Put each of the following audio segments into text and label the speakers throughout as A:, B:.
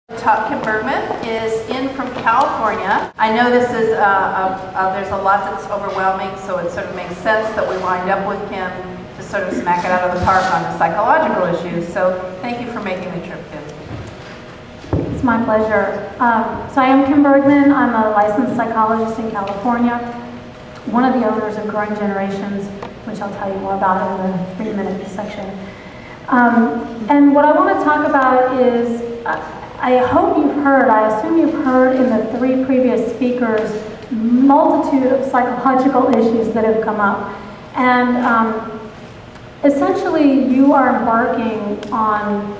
A: Kim Bergman is in from California. I know this is there's a lot that's overwhelming, so it sort of makes sense that we wind up with Kim to sort of smack it out of the park on the psychological issues. So thank you for making the trip, Kim.
B: It's my pleasure. So I am Kim Bergman. I'm a licensed psychologist in California, one of the owners of Growing Generations, which I'll tell you more about in the 3-minute section. And what I want to talk about is, I hope you've heard, I assume you've heard in the 3 previous speakers, multitude of psychological issues that have come up. And essentially you are embarking on,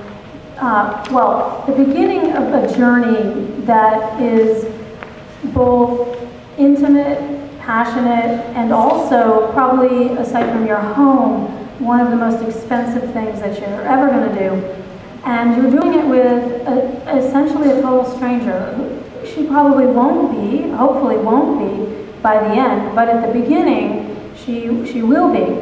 B: well, the beginning of a journey that is both intimate, passionate, and also, probably aside from your home, one of the most expensive things that you're ever going to do. And you're doing it with essentially a total stranger. She probably won't be, hopefully won't be, by the end, but at the beginning, she will be,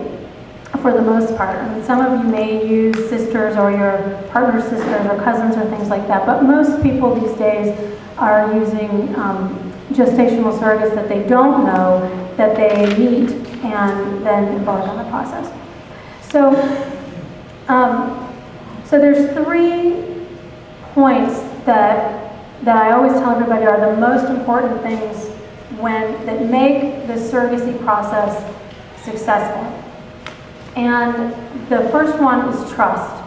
B: for the most part. I mean, some of you may use sisters or your partner's sisters or cousins or things like that, but most people these days are using gestational surrogates that they don't know, that they meet, and then embark on the process. So there's 3 points that I always tell everybody are the most important things that make the surrogacy process successful. And the first one is trust.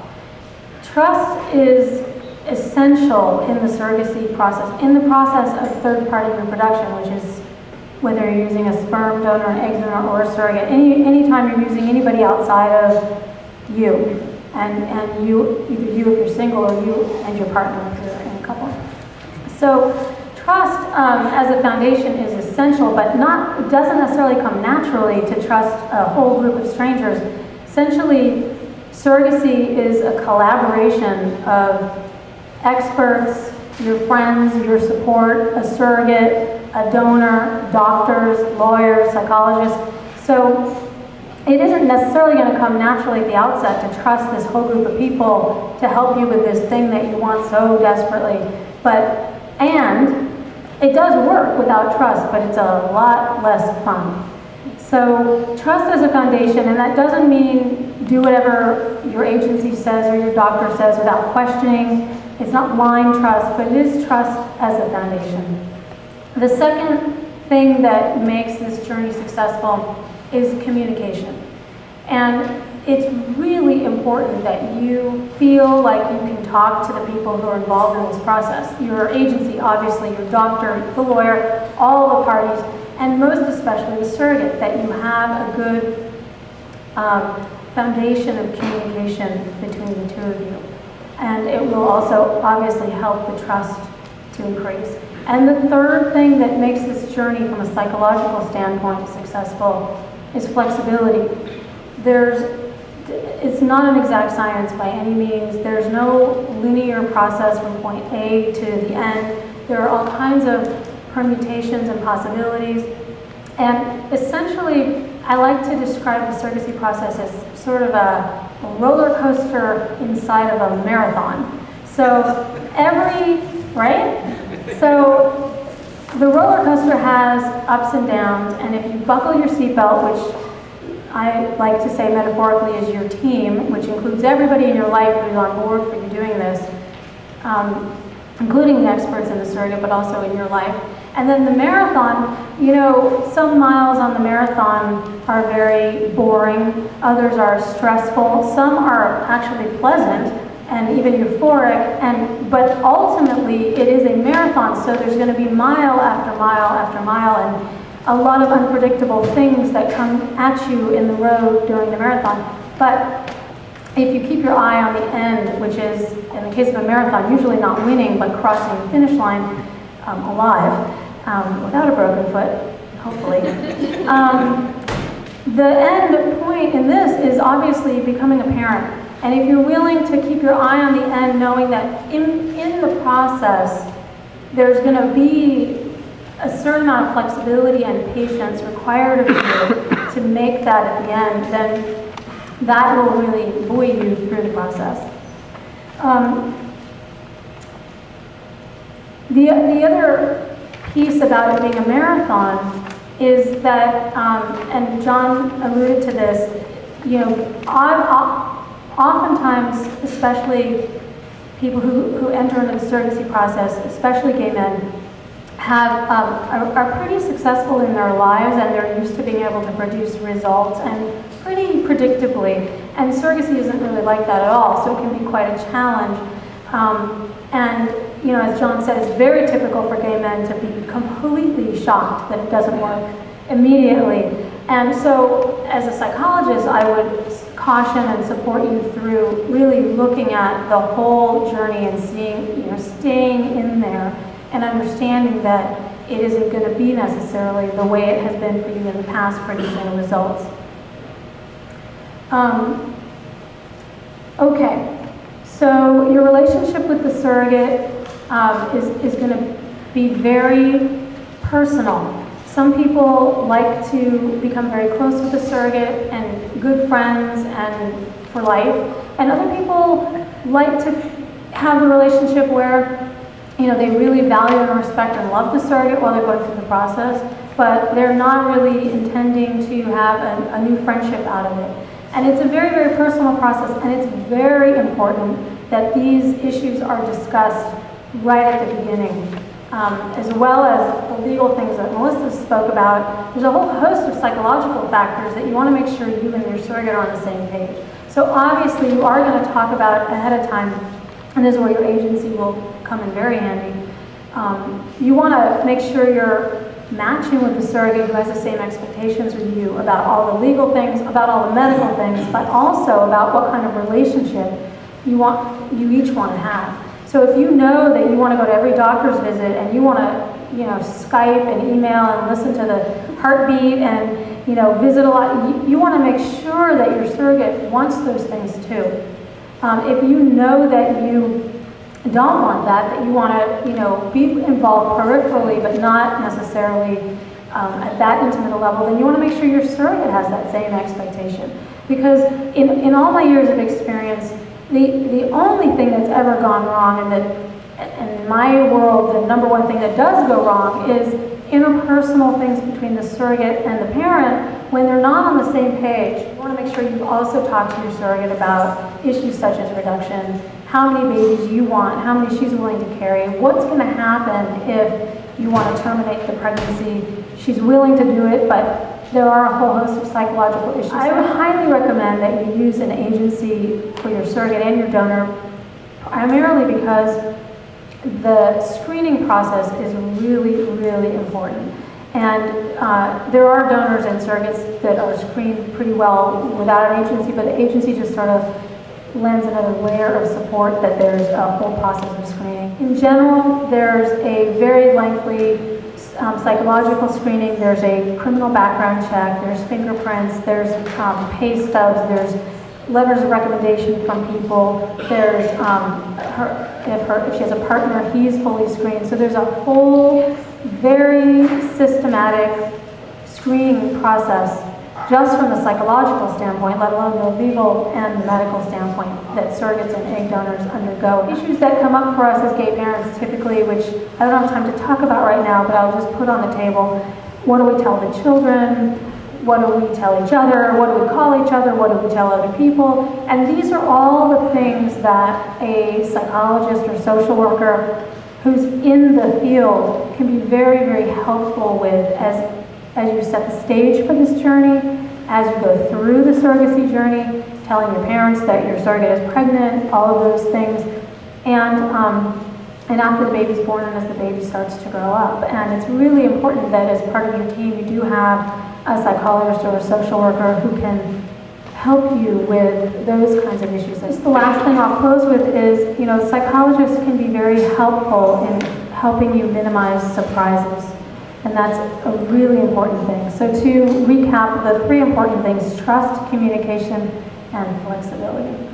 B: Trust is essential in the surrogacy process, in the process of third-party reproduction, which is whether you're using a sperm donor, an egg donor, or a surrogate. Anytime you're using anybody outside of you, and you, either you if you're single or you and your partner if you're in a couple. So trust as a foundation is essential, but it doesn't necessarily come naturally to trust a whole group of strangers. Essentially, surrogacy is a collaboration of experts, your friends, your support, a surrogate, a donor, doctors, lawyers, psychologists. So it isn't necessarily going to come naturally at the outset to trust this whole group of people to help you with this thing that you want so desperately. And it does work without trust, but it's a lot less fun. So trust as a foundation, and that doesn't mean do whatever your agency says or your doctor says without questioning. It's not blind trust, but it is trust as a foundation. The second thing that makes this journey successful is communication. And it's really important that you feel like you can talk to the people who are involved in this process. Your agency, obviously, your doctor, the lawyer, all the parties, and most especially the surrogate, that you have a good foundation of communication between the 2 of you. And it will also obviously help the trust to increase. And the third thing that makes this journey from a psychological standpoint successful is flexibility. It's not an exact science by any means. There's no linear process from point A to the end. There are all kinds of permutations and possibilities. And essentially, I like to describe the surrogacy process as sort of a roller coaster inside of a marathon. So So the roller coaster has ups and downs, and if you buckle your seatbelt, which I like to say metaphorically is your team, which includes everybody in your life who's on board for you doing this, including the experts in the surrogate, but also in your life. And then the marathon, you know, some miles on the marathon are very boring, others are stressful, some are actually pleasant and even euphoric, but ultimately it is a marathon, so there's going to be mile after mile after mile, and a lot of unpredictable things that come at you in the road during the marathon. But if you keep your eye on the end, which is, in the case of a marathon, usually not winning, but crossing the finish line alive, without a broken foot, hopefully. The end point in this is obviously becoming a parent. And if you're willing to keep your eye on the end, knowing that in the process, there's going to be a certain amount of flexibility and patience required of you to make that at the end, then that will really buoy you through the process. The other piece about it being a marathon is that, and John alluded to this, you know, oftentimes, especially people who enter into the surrogacy process, especially gay men, are pretty successful in their lives, and they're used to being able to produce results and pretty predictably. And surrogacy isn't really like that at all, so it can be quite a challenge. And you know, as John said, it's very typical for gay men to be completely shocked that it doesn't work immediately. And so, as a psychologist, I would caution and support you through really looking at the whole journey and seeing, you know, staying in there and understanding that it isn't going to be necessarily the way it has been for you in the past producing results. Okay, so your relationship with the surrogate is going to be very personal. Some people like to become very close with the surrogate and good friends and for life, and other people like to have a relationship where, you know, they really value and respect and love the surrogate while they're going through the process, but they're not really intending to have a new friendship out of it. And it's a very, very personal process, and it's very important that these issues are discussed right at the beginning. As well as the legal things that Melissa spoke about, there's a whole host of psychological factors that you want to make sure you and your surrogate are on the same page. So obviously you are going to talk about ahead of time, and this is where your agency will come in very handy. You want to make sure you're matching with the surrogate who has the same expectations with you about all the legal things, about all the medical things, but also about what kind of relationship you each want to have. So if you know that you want to go to every doctor's visit and you want to, you know, Skype and email and listen to the heartbeat and, you know, visit a lot, you want to make sure that your surrogate wants those things too. If you know that you don't want that, that you want to, you know, be involved peripherally but not necessarily at that intimate a level, then you want to make sure your surrogate has that same expectation. Because in all my years of experience, the only thing that's ever gone wrong, and that in my world, the number one thing that does go wrong is interpersonal things between the surrogate and the parent when they're not on the same page. You want to make sure you also talk to your surrogate about issues such as reduction, how many babies you want, how many she's willing to carry, what's going to happen if you want to terminate the pregnancy. She's willing to do it, but there are a whole host of psychological issues. I would highly recommend that you use an agency for your surrogate and your donor, primarily because the screening process is really, really important. And there are donors and surrogates that are screened pretty well without an agency, but the agency just sort of lends another layer of support that there's a whole process of screening. In general, there's a very lengthy psychological screening, there's a criminal background check, there's fingerprints, there's pay stubs, there's letters of recommendation from people, there's if she has a partner, he's fully screened. So there's a whole very systematic screening process just from the psychological standpoint, let alone the legal and the medical standpoint that surrogates and egg donors undergo. Issues that come up for us as gay parents typically, which I don't have time to talk about right now, but I'll just put on the table. What do we tell the children? What do we tell each other? What do we call each other? What do we tell other people? And these are all the things that a psychologist or social worker who's in the field can be very, very helpful with as you set the stage for this journey, as you go through the surrogacy journey, telling your parents that your surrogate is pregnant, all of those things, and after the baby's born and as the baby starts to grow up. And it's really important that as part of your team you do have a psychologist or a social worker who can help you with those kinds of issues. Just the last thing I'll close with is, you know, psychologists can be very helpful in helping you minimize surprises. And that's a really important thing. So to recap, the three important things: trust, communication, and flexibility.